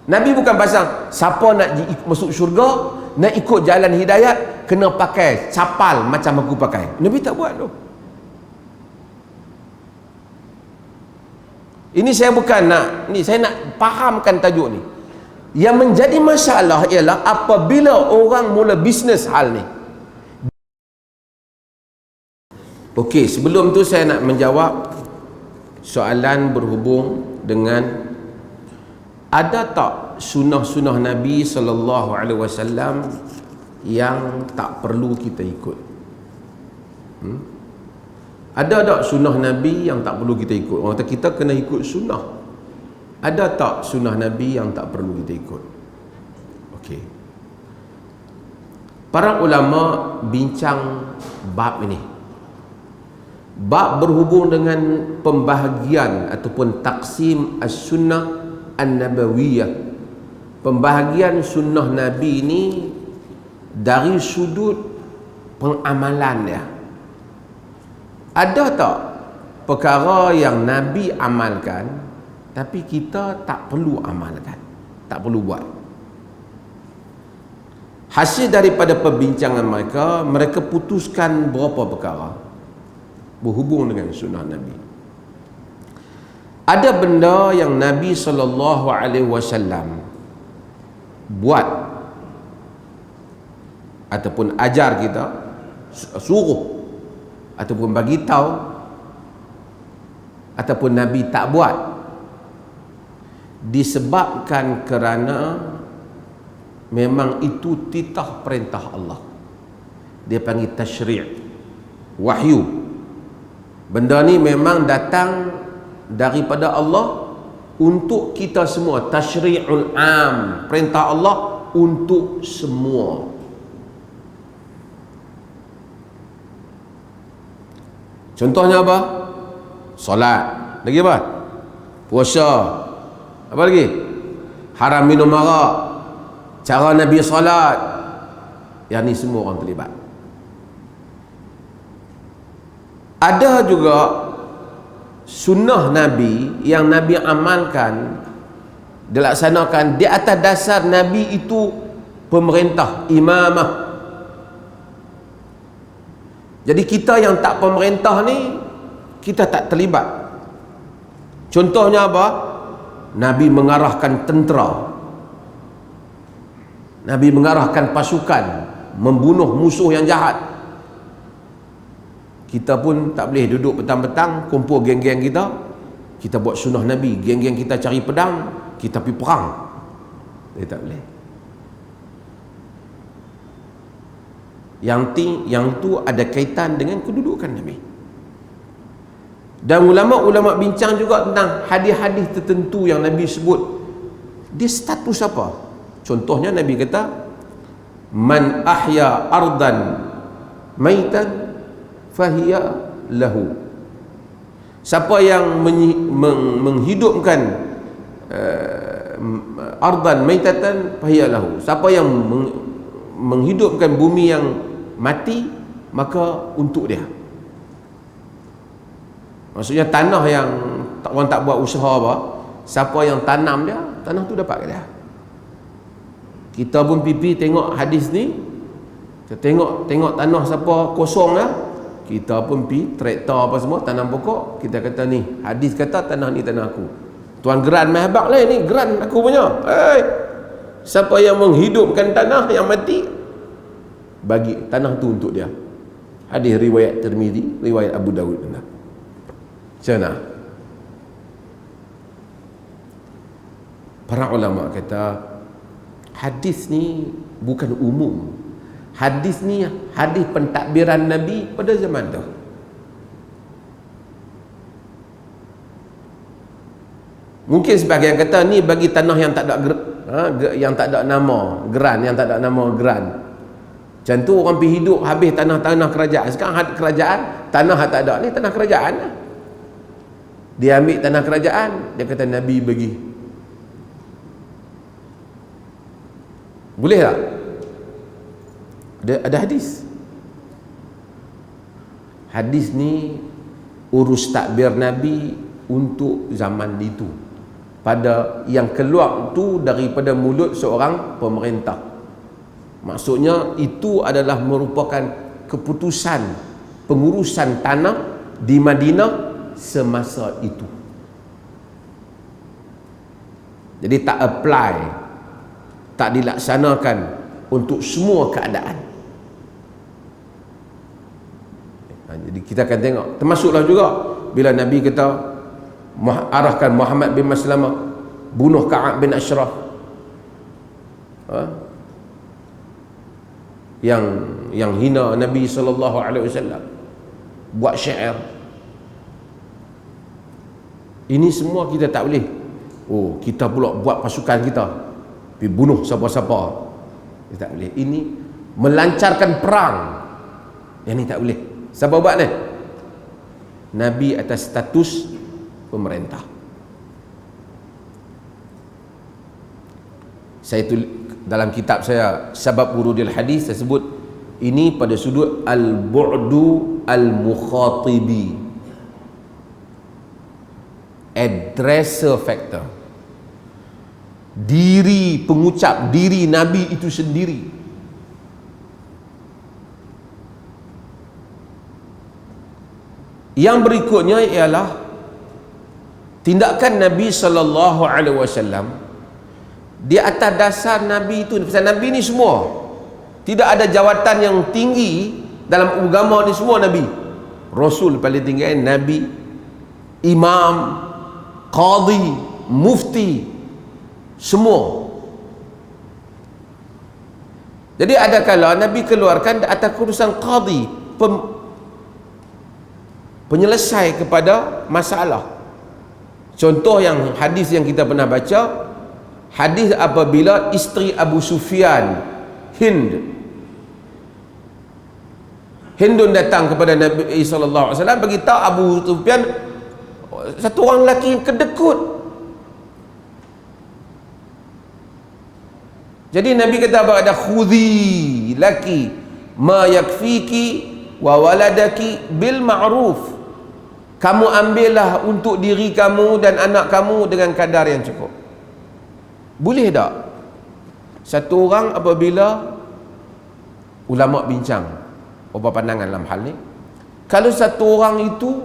Nabi bukan pasang siapa nak masuk syurga, nak ikut jalan hidayat, kena pakai capal macam aku pakai. Nabi tak buat tu. Ini saya bukan nak, ni saya nak fahamkan tajuk ni. Yang menjadi masalah ialah apabila orang mula bisnes hal ni. Okey, sebelum tu saya nak menjawab soalan berhubung dengan ada tak sunnah-sunnah Nabi SAW yang tak perlu kita ikut? Ada tak sunnah Nabi yang tak perlu kita ikut? Orang kata kita kena ikut sunnah. Ada tak sunnah Nabi yang tak perlu kita ikut? Okey. Para ulama bincang bab ini. Bab berhubung dengan pembahagian ataupun taksim as-sunnah an-nabawiyah. Pembahagian sunnah Nabi ini dari sudut pengamalan dia. Ada tak perkara yang Nabi amalkan tapi kita tak perlu amalkan, tak perlu buat? Hasil daripada perbincangan mereka, mereka putuskan berapa perkara berhubung dengan sunnah Nabi. Ada benda yang Nabi SAW buat ataupun ajar kita, suruh ataupun bagi tahu, ataupun Nabi tak buat, disebabkan kerana memang itu titah perintah Allah. Dia panggil tasyri', wahyu. Benda ni memang datang daripada Allah untuk kita semua. Tasyri'ul am, perintah Allah untuk semua. Contohnya apa? Solat. Lagi apa? Puasa. Apa lagi? Haram minum arak. Cara Nabi solat. Yang ni semua orang terlibat. Ada juga sunnah Nabi yang Nabi amalkan, dilaksanakan di atas dasar Nabi itu pemerintah, imamah. Jadi kita yang tak pemerintah ni, kita tak terlibat. Contohnya apa? Nabi mengarahkan tentera, Nabi mengarahkan pasukan membunuh musuh yang jahat. Kita pun tak boleh duduk petang-petang kumpul geng-geng kita, kita buat sunnah Nabi, geng-geng kita cari pedang, kita pergi perang. Dia tak boleh. Yang tu ada kaitan dengan kedudukan Nabi. Dan ulama-ulama bincang juga tentang hadis-hadis tertentu yang Nabi sebut. Dia status apa? Contohnya Nabi kata, man ahya ardan maitan fahiya lahu. Siapa yang menghidupkan ardan maitatan fahiya lahu. Siapa yang menghidupkan bumi yang mati, maka untuk dia. Maksudnya tanah yang orang tak buat usaha apa, siapa yang tanam dia, tanah tu dapat ke dia. Kita pun pipi tengok hadis ni, kita tengok tanah siapa kosong dah, kita pun pi traktor apa semua tanam pokok, kita kata ni hadis kata tanah ni tanah aku. Tuan geran mahbak lah ni, geran aku punya. Siapa yang menghidupkan tanah yang mati, bagi tanah tu untuk dia. Hadis riwayat Tirmizi, riwayat Abu Dawud. Macam mana? Para ulama kata hadis ni bukan umum. Hadis ni hadis pentadbiran Nabi pada zaman tu. Mungkin sebahagian kata ni bagi tanah yang tak ada yang tak ada nama geran, yang tak ada nama geran. Macam tu orang pergi hidup habis tanah-tanah kerajaan. Sekarang kerajaan, tanah tak ada ni tanah kerajaan lah. Dia ambil tanah kerajaan, dia kata Nabi bagi. Boleh tak? Ada hadis. Hadis ni urus takbir Nabi untuk zaman itu. pada yang keluar itu daripada mulut seorang pemerintah. Maksudnya itu adalah merupakan keputusan pengurusan tanah di Madinah semasa itu. Jadi tak apply, tak dilaksanakan untuk semua keadaan. Jadi kita akan tengok, termasuklah juga bila Nabi kata arahkan Muhammad bin Maslamah bunuh Ka'ab bin Ashraf, yang hina Nabi SAW, buat syair. Ini semua kita tak boleh. Oh, kita pula buat pasukan kita pergi bunuh siapa-siapa. Kita tak boleh. Ini melancarkan perang. Yang ni tak boleh. Siapa buat ni? Nabi atas status pemerintah. Saya tulis dalam kitab saya Sabab Wurudil Hadis, saya sebut ini pada sudut al-bu'du al-mukhatibi, addresser factor, diri pengucap, diri Nabi itu sendiri. Yang berikutnya ialah tindakan Nabi sallallahu alaihi wasallam di atas dasar Nabi itu. Pasal Nabi ni semua, tidak ada jawatan yang tinggi dalam agama ni semua Nabi. Rasul paling tinggi, Nabi, imam, qadi, mufti, semua. Jadi ada kala Nabi keluarkan atas urusan qadi, penyelesai kepada masalah. Contoh yang hadis yang kita pernah baca, hadis apabila isteri Abu Sufyan, Hindun datang kepada Nabi sallallahu alaihi wasallam, bagi tahu Abu Sufyan satu orang lelaki yang kedekut. Jadi Nabi kata apa? Ada khudhi laki ma yakfiki wa waladaki bil ma'ruf. Kamu ambillah untuk diri kamu dan anak kamu dengan kadar yang cukup. Boleh tak satu orang apabila ulama bincang apa pandangan dalam hal ni, kalau satu orang itu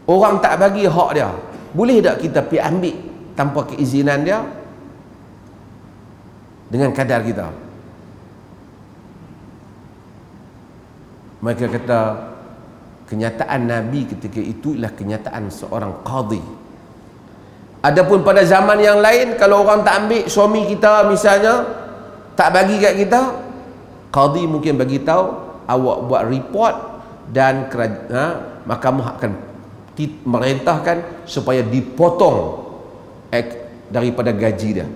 orang tak bagi hak dia, boleh tak kita pergi ambil tanpa keizinan dia dengan kadar kita? Mereka kata kenyataan Nabi ketika itu ialah kenyataan seorang qadi. Adapun pada zaman yang lain, kalau orang tak ambil, suami kita misalnya tak bagi kat kita, qadi mungkin bagi tahu, awak buat report dan mahkamah akan merintahkan supaya dipotong daripada gaji dia.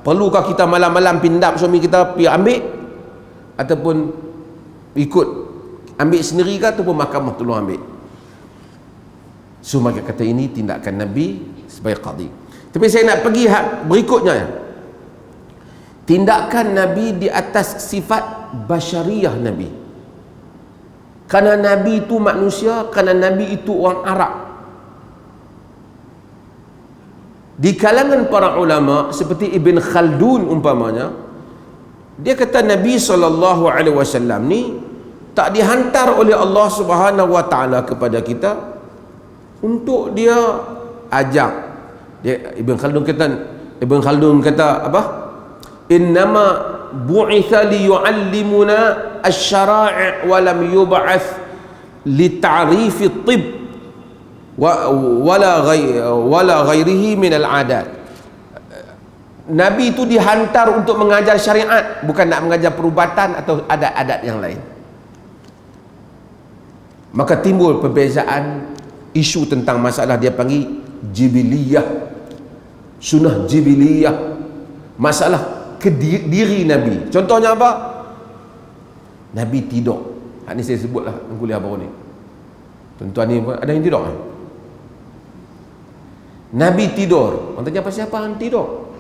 Perlukah kita malam-malam pindap suami kita pergi ambil, ataupun ikut ambil sendiri ke, ataupun mahkamah tolong ambil? So maka kata ini tindakan Nabi sebagai qadi. Tapi saya nak pergi berikutnya, tindakan Nabi di atas sifat basyariah Nabi. Kerana Nabi itu manusia, kerana Nabi itu orang Arab. Di kalangan para ulama seperti Ibn Khaldun umpamanya, dia kata Nabi SAW ni tak dihantar oleh Allah Subhanahu Wa Taala kepada kita untuk dia ajak. Ibn Khaldun kata apa? Innama bu'itha liyu'allimuna asy-syara'i' wa lam yub'ath li ta'rifi at-tibb wala ghairihi min al-'adat. Nabi itu dihantar untuk mengajar syariat, bukan nak mengajar perubatan atau adat-adat yang lain. Maka timbul perbezaan isu tentang masalah dia panggil jibiliyah, sunnah jibiliyah, masalah diri Nabi. Contohnya apa? Nabi tidur. Ini saya sebutlah kuliah baru ni. Tuan-tuan ni ada yang tidur kan? Nabi tidur. Orang tanya siapa yang tidur?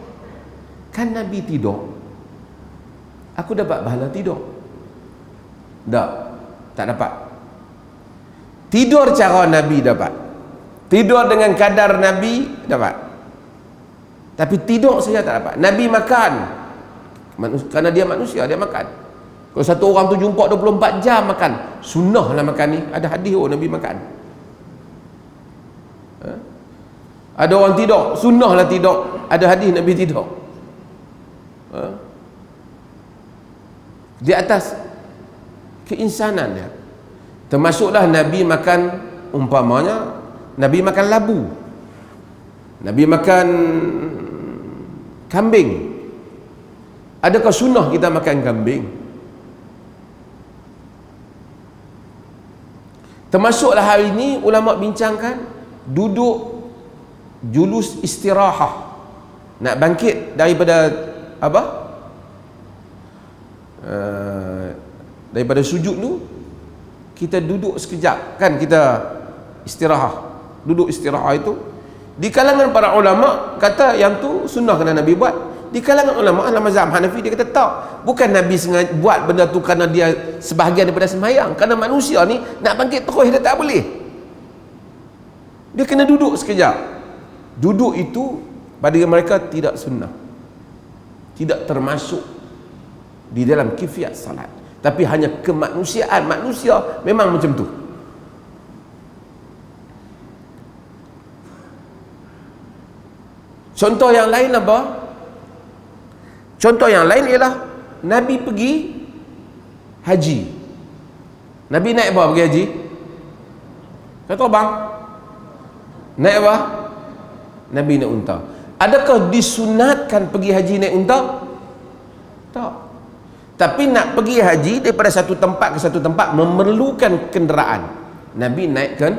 Kan Nabi tidur, aku dapat pahala tidur? Tak dapat. Tidur cara Nabi dapat, tidur dengan kadar Nabi dapat, tapi tidur saja tak dapat. Nabi makan kerana dia manusia, dia makan. Kalau satu orang tu jumpa 24 jam makan, sunnah lah makan ni. Ada hadis Nabi makan. Ada orang tidur, sunnah lah tidur. Ada hadis Nabi tidur. Di atas keinsanan dia. Termasuklah Nabi makan, umpamanya Nabi makan labu, Nabi makan kambing. Adakah sunnah kita makan kambing? Termasuklah hari ini ulama bincangkan duduk julus istirahah, nak bangkit daripada apa, daripada sujud tu kita duduk sekejap, kan kita istirahah. Duduk istirahah itu di kalangan para ulama kata yang tu sunnah kena Nabi buat. Di kalangan ulama ahli mazhab Hanafi dia kata tak, bukan Nabi sengaja buat benda tu kerana dia sebahagian daripada sembahyang, kerana manusia ni nak bangkit terus dia tak boleh, dia kena duduk sekejap. Duduk itu pada mereka tidak sunnah, tidak termasuk di dalam kifiat salat, tapi hanya kemanusiaan. Manusia memang macam tu. Contoh yang lain apa? Contoh yang lain ialah Nabi pergi haji. Nabi naik apa pergi haji? Kata bang, naik apa? Nabi naik unta. Adakah disunatkan pergi haji naik unta? Tak. Tapi nak pergi haji daripada satu tempat ke satu tempat memerlukan kenderaan. Nabi naikkan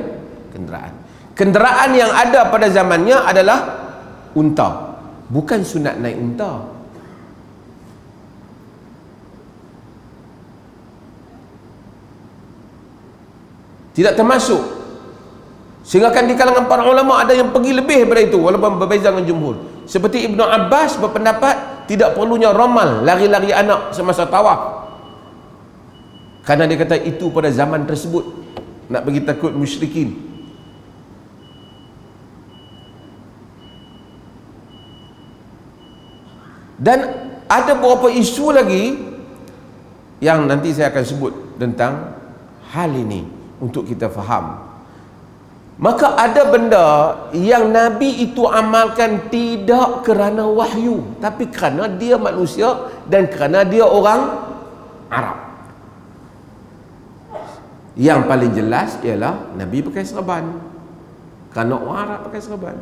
kenderaan. Kenderaan yang ada pada zamannya adalah unta. Bukan sunat naik unta. Tidak termasuk. Sehingga kan di kalangan para ulama ada yang pergi lebih daripada itu, walaupun berbeza dengan jumhur. Seperti Ibnu Abbas berpendapat tidak perlunya ramal, lari-lari anak semasa tawaf, kerana dia kata itu pada zaman tersebut nak bagi takut musyrikin. Dan ada beberapa isu lagi yang nanti saya akan sebut tentang hal ini untuk kita faham. Maka ada benda yang Nabi itu amalkan tidak kerana wahyu, tapi kerana dia manusia dan kerana dia orang Arab. Yang paling jelas ialah Nabi pakai serban, kerana orang Arab pakai serban.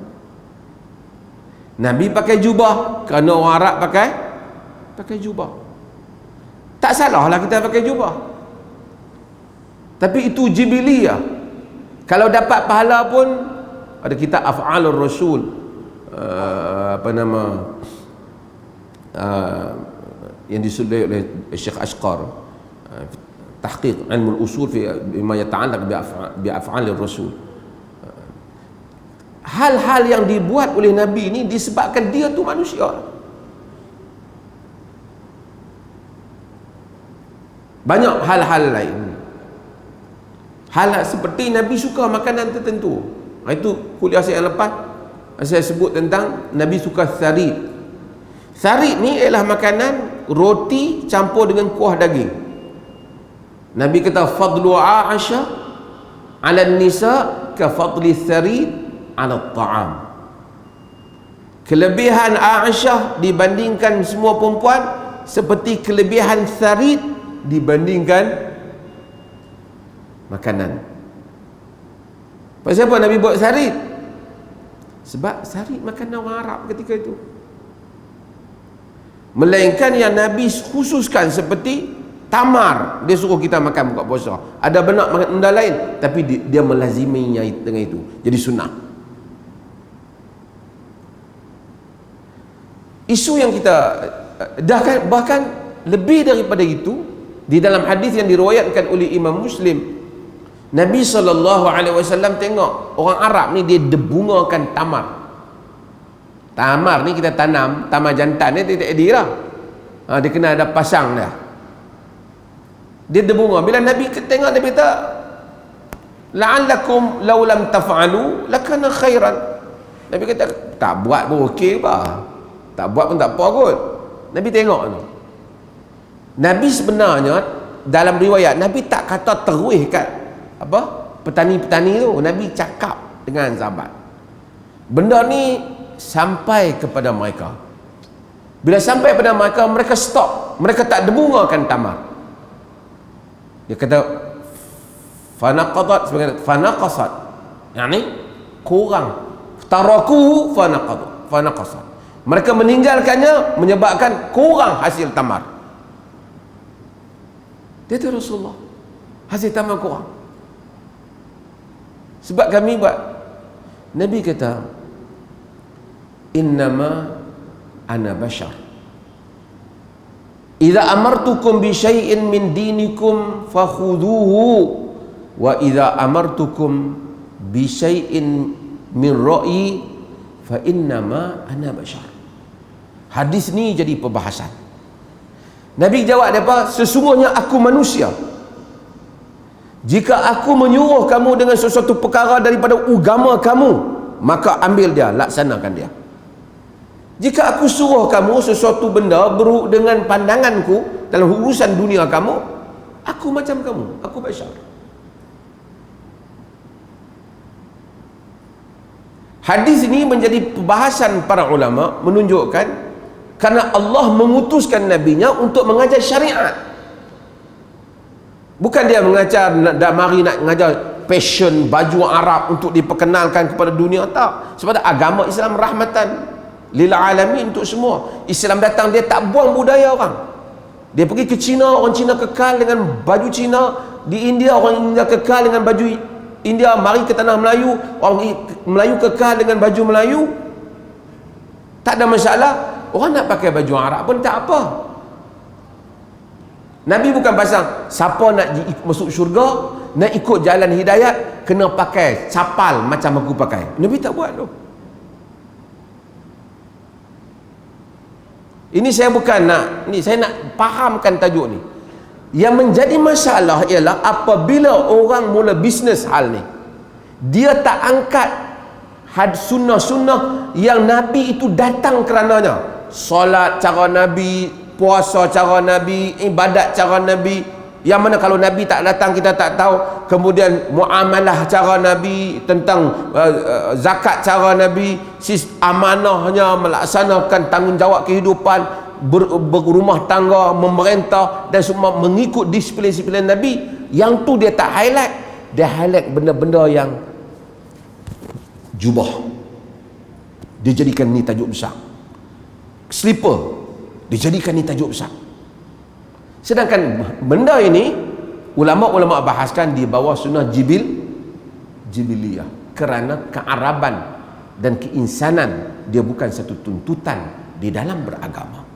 Nabi pakai jubah, kerana orang Arab pakai jubah. Tak salahlah kita pakai jubah, tapi itu jibiliyah. Kalau dapat pahala pun, ada kitab Af'alur Rasul, yang disulis oleh Syekh Ashqar, tahqiq ilmu usul fi bima yata'allaq bi af'alir Rasul. Hal-hal yang dibuat oleh Nabi ini disebabkan dia tu manusia. Banyak hal-hal lain. Hal seperti Nabi suka makanan tertentu. Itu kuliah saya yang lepas saya sebut tentang Nabi suka sarid. Sarid ni ialah makanan roti campur dengan kuah daging. Nabi kata fadlu Aisyah 'ala nisa ka fadli sarid 'ala ta'am. Kelebihan Aisyah dibandingkan semua perempuan seperti kelebihan sarid dibandingkan makanan. Pasal apa Nabi buat sarid? Sebab sarid makanan orang Arab ketika itu. Melainkan yang Nabi khususkan seperti tamar, dia suruh kita makan buka puasa. Ada benak makan benda lain, tapi dia melaziminya dengan itu. Jadi sunnah. Isu yang kita bahkan lebih daripada itu, di dalam hadis yang diriwayatkan oleh Imam Muslim, Nabi SAW tengok orang Arab ni dia debungakan tamar. Tamar ni kita tanam, tamar jantan ni tidak ada lah. Dia kena ada pasang dah. Dia debunga. Bila Nabi tengok, Nabi kata la'allakum law lam taf'alu lakana khairan. Nabi kata tak buat pun okey apa, tak buat pun tak apa kot. Nabi tengok tu, Nabi sebenarnya dalam riwayat Nabi tak kata teruih kat apa petani-petani tu. Nabi cakap dengan sahabat, benda ni sampai kepada mereka. Bila sampai pada mereka, mereka stop, mereka tak debungakan tamar. Dia kata fanaqadat, sebagai fanaqasat, yakni kurang, taraku fanaqasat, mereka meninggalkannya menyebabkan kurang hasil tamar. Dia kata Rasulullah, hasil tamar kurang sebab kami buat. Nabi kata innama ana bashar, idza amartukum bi syai'in min dinikum fakhuduhu wa idza amartukum bi syai'in min ra'yi fa innama ana bashar. Hadis ni jadi perbahasan. Nabi jawab apa? Sesungguhnya aku manusia. Jika aku menyuruh kamu dengan sesuatu perkara daripada agama kamu, maka ambil dia, laksanakan dia. Jika aku suruh kamu sesuatu benda beruk dengan pandanganku dalam urusan dunia kamu, aku macam kamu, aku bashar. Hadis ini menjadi perbahasan para ulama, menunjukkan karena Allah mengutuskan nabinya untuk mengajar syariat. Bukan dia mengajar nak mari nak mengajar fashion baju Arab untuk diperkenalkan kepada dunia, tak. Sebab agama Islam rahmatan lil alamin, untuk semua. Islam datang, dia tak buang budaya orang. Dia pergi ke China, orang Cina kekal dengan baju Cina. Di India, orang India kekal dengan baju India. Mari ke tanah Melayu, orang Melayu kekal dengan baju Melayu. Tak ada masalah. Orang nak pakai baju Arab pun tak apa. Nabi bukan pasang siapa nak masuk syurga, nak ikut jalan hidayat, kena pakai capal macam aku pakai. Nabi tak buat tu. Ini saya bukan nak, ni saya nak fahamkan tajuk ni. Yang menjadi masalah ialah apabila orang mula bisnes hal ni, dia tak angkat sunnah-sunnah yang Nabi itu datang kerananya. Solat cara Nabi, puasa cara Nabi, ibadat cara Nabi. Yang mana kalau Nabi tak datang kita tak tahu. Kemudian muamalah cara Nabi, tentang zakat cara Nabi, amanahnya, melaksanakan tanggungjawab kehidupan, berumah tangga, memerintah dan semua mengikut disiplin-disiplin Nabi. Yang tu dia tak highlight. Dia highlight benda-benda yang jubah, dia jadikan ni tajuk besar. Slipper, dijadikan ni tajuk besar. Sedangkan benda ini ulama-ulama bahaskan di bawah sunnah jibiliyah, kerana kearaban dan keinsanan, dia bukan satu tuntutan di dalam beragama.